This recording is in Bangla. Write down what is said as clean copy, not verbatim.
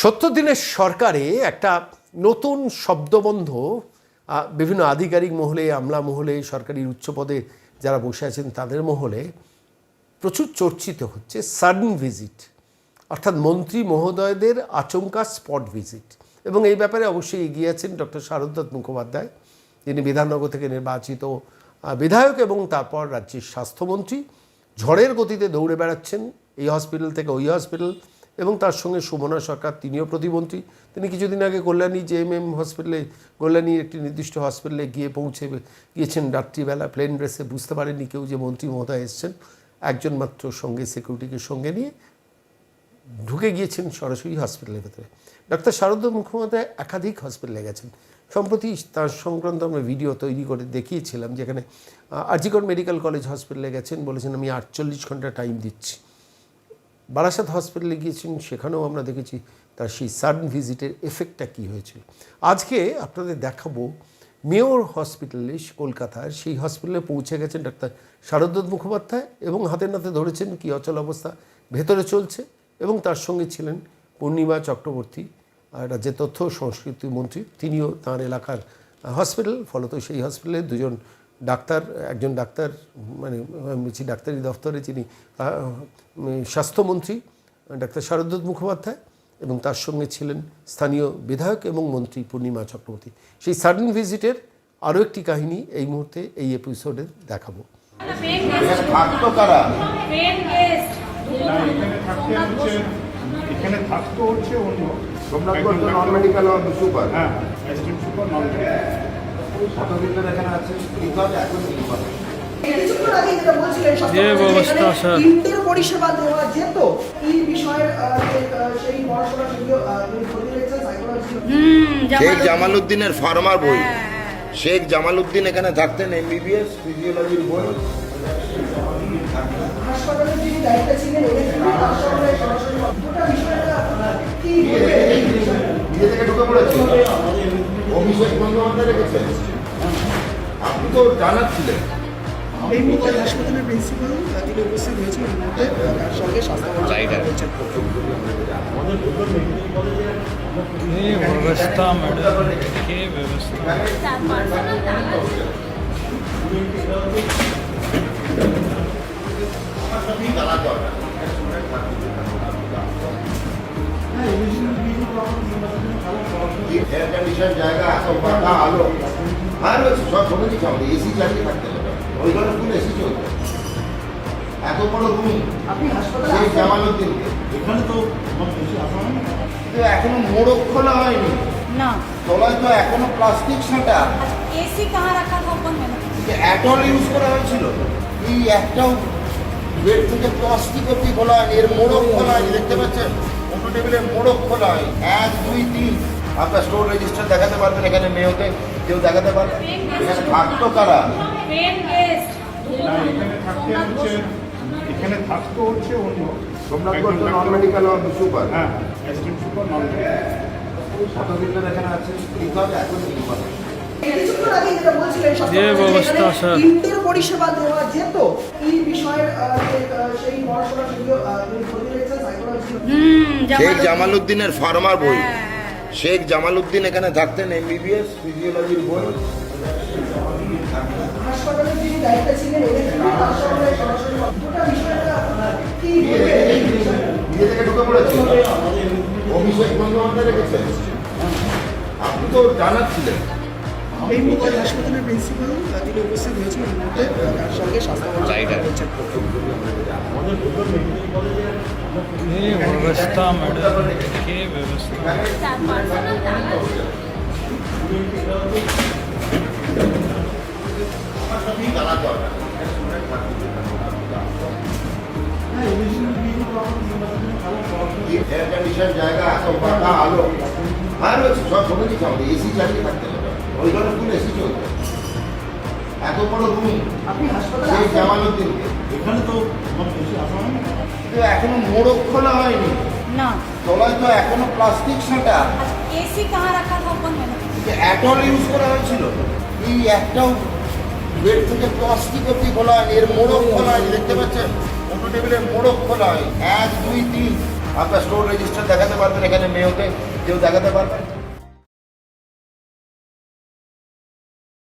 70 দিনের সরকারে একটা নতুন শব্দবন্ধ বিভিন্ন আধিকারিক মহলে, আমলা মহলে, সরকারি উচ্চ পদে যারা বসে আছেন তাদের মহলে প্রচুর চর্চিত হচ্ছে সাডেন ভিজিট, অর্থাৎ মন্ত্রী মহোদয়দের আচমকা স্পট ভিজিট। এবং এই ব্যাপারে অবশ্যই এগিয়ে আছেন ডক্টর শারদত্ত মুখোপাধ্যায়, যিনি বিধাননগর থেকে নির্বাচিত বিধায়ক এবং তারপর রাজ্যের স্বাস্থ্যমন্ত্রী। ঝড়ের গতিতে দৌড়ে বেড়াচ্ছেন এই হসপিটাল থেকে ওই হসপিটাল, এবং তার সঙ্গে সুমনা সরকার, তিনিও প্রতিমন্ত্রী। তিনি কিছুদিন আগে কল্যাণী জেএমএম হসপিটালে, কল্যাণীর একটি নির্দিষ্ট হসপিটালে গিয়েছেন রাত্রিবেলা প্লেন ড্রেসে। বুঝতে পারেননি কেউ যে মন্ত্রী মহোদয় এসছেন। একজন মাত্র সঙ্গে সিকিউরিটিকে সঙ্গে নিয়ে ঢুকে গিয়েছেন সরাসরি হসপিটালের ভেতরে। ডক্টর শারদত্ত মুখোপাধ্যায় একাধিক হসপিটালে গেছেন। সম্প্রতি তার সংক্রান্ত আমরা ভিডিও তৈরি করে দেখিয়েছিলাম, যেখানে আরজিকর মেডিকেল কলেজ হসপিটালে গেছেন, বলেছেন আমি 48 ঘন্টা টাইম দিচ্ছি। বারাসাত হসপিটালে গিয়েছেন, সেখানেও আমরা দেখেছি তার সেই সাডেন ভিজিটের এফেক্টটা কী হয়েছিল। আজকে আপনাদের দেখাবো মেয়র হসপিটালে, কলকাতার সেই হসপিটালে পৌঁছে গেছেন ডাক্তার শারদত্ত মুখোপাধ্যায়, এবং হাতে নাতে ধরেছেন কী অচল অবস্থা ভেতরে চলছে। এবং তার সঙ্গে ছিলেন পূর্ণিমা চক্রবর্তী, রাজ্যের তথ্য ও সংস্কৃতি মন্ত্রী, তিনিও তাঁর এলাকার হসপিটাল। ফলত সেই হসপিটালে দুজন ডাক্তার, একজন ডাক্তার মানে ডাক্তারি দফতরে যিনি স্বাস্থ্যমন্ত্রী ডাক্তার শারদত্ত মুখোপাধ্যায়, এবং তার সঙ্গে ছিলেন স্থানীয় বিধায়ক এবং মন্ত্রী পূর্ণিমা চক্রবর্তী। সেই সাডেন ভিজিটের আরও একটি কাহিনী এই মুহূর্তে এই এপিসোডে দেখাবো। এখানে থাকতো হচ্ছে অন্য সোমনাথগঞ্জ নন মেডিকেল সুপার, হ্যাঁ অ্যাসিস্ট্যান্ট সুপার নন কতদিন এখানে আছে এখন যে ব্যবস্থা স্যার ইন্টার পরিষেবা দেওয়া যেত এই বিষয়ের সেই পড়াশোনা শেখ জামালউদ্দিনের ফার্মার বই, শেখ জামালউদ্দিন এখানে থাকতেন, এমবিবিএস ফিজিওলজির বই। হাসপাতালের যিনি দায়িত্বে ছিলেন নিজে থেকে ঢুকে পড়েছে, অভিষেক বন্দ্যোপাধ্যায় রেখেছেন, আপনি তো জানাচ্ছিলেন। এই মুহূর্তে হাসপাতালের প্রিন্সিপাল তিনি উপস্থিত হয়েছেন, তার সঙ্গে স্বাস্থ্যমন্ত্রী व्यवस्था मैडम के व्यवस्था এয়ার কন্ডিশন জায়গা, এত পাকা আলো, আর সব শুনেছি আমাদের এসি চালিয়ে থাকতে হবে, ওই ঘরে ফুল এসি চলবে। এত বড় রুম আপনি হাসপাতালে শেখ জামালউদ্দিনকে, এখানে তো এখনো মোড়ক খোলা হয়নি ना তলায় তো এখনো প্লাস্টিক সাঁটা। एसी कहाँ रखा था ऊपर में অ্যাটল ইউজ করা হয়েছিল, এই একটাও বেড থেকে প্লাস্টিক অব্দি খোলা হয়নি, এর মোড়ক খোলা হয়নি। দেখতে পাচ্ছেন অটো টেবিলের মোড়ক খোলা হয় 1, 2, 3। আপনার স্টোর রেজিস্টার দেখাতে পারবেন, এখানে মেয়েতে কেউ দেখাতে পারবেন। এখানে থাকতো কারা? এখানে থাকতো হচ্ছে অন্য সোমনাথগঞ্জ নন মেডিকেল সুপার, হ্যাঁ অ্যাসিস্ট্যান্ট সুপার নন কতদিন এখানে আছে এখন যে ব্যবস্থা স্যার ইন্টার পরিষেবা দেওয়া যেত এই বিষয়ের সেই পড়াশোনা শেখ জামালউদ্দিনের ফার্মার বই, শেখ জামালউদ্দিন এখানে থাকতেন, এমবিবিএস ফিজিওলজির বই। হাসপাতালের যিনি দায়িত্বে ছিলেন নিজে থেকে ঢুকে পড়েছে, অভিষেক বন্দ্যোপাধ্যায় রেখেছেন, আপনি তো জানাচ্ছিলেন। এই মুহূর্তে হাসপাতালের প্রিন্সিপাল তিনি উপস্থিত হয়েছেন, তার সঙ্গে স্বাস্থ্যমন্ত্রী व्यवस्था मैडम के व्यवस्था এয়ার কন্ডিশন জায়গা, এত পাকা আলো, আর সব শুনেছি আমাদের এসি চালিয়ে থাকতে হবে, ওই ঘরে ফুল এসি চলবে। এত বড় রুম আপনি হাসপাতালে শেখ জামালউদ্দিনকে, এখানে তো এখনো মোড়ক খোলা হয়নি, ना তলায় তো এখনো প্লাস্টিক সাঁটা। एसी कहाँ रखा था ऊपर में অ্যাটল ইউজ করা হয়েছিল, এই একটাও বেড থেকে প্লাস্টিক অব্দি খোলা হয়নি, এর মোড়ক খোলা হয়নি। দেখতে পাচ্ছেন অটো টেবিলের মোড়ক খোলা হয় 1, 2, 3। আপনার স্টোর রেজিস্টার দেখাতে পারবেন, এখানে মেয়োতে কেউ দেখাতে পারবেন।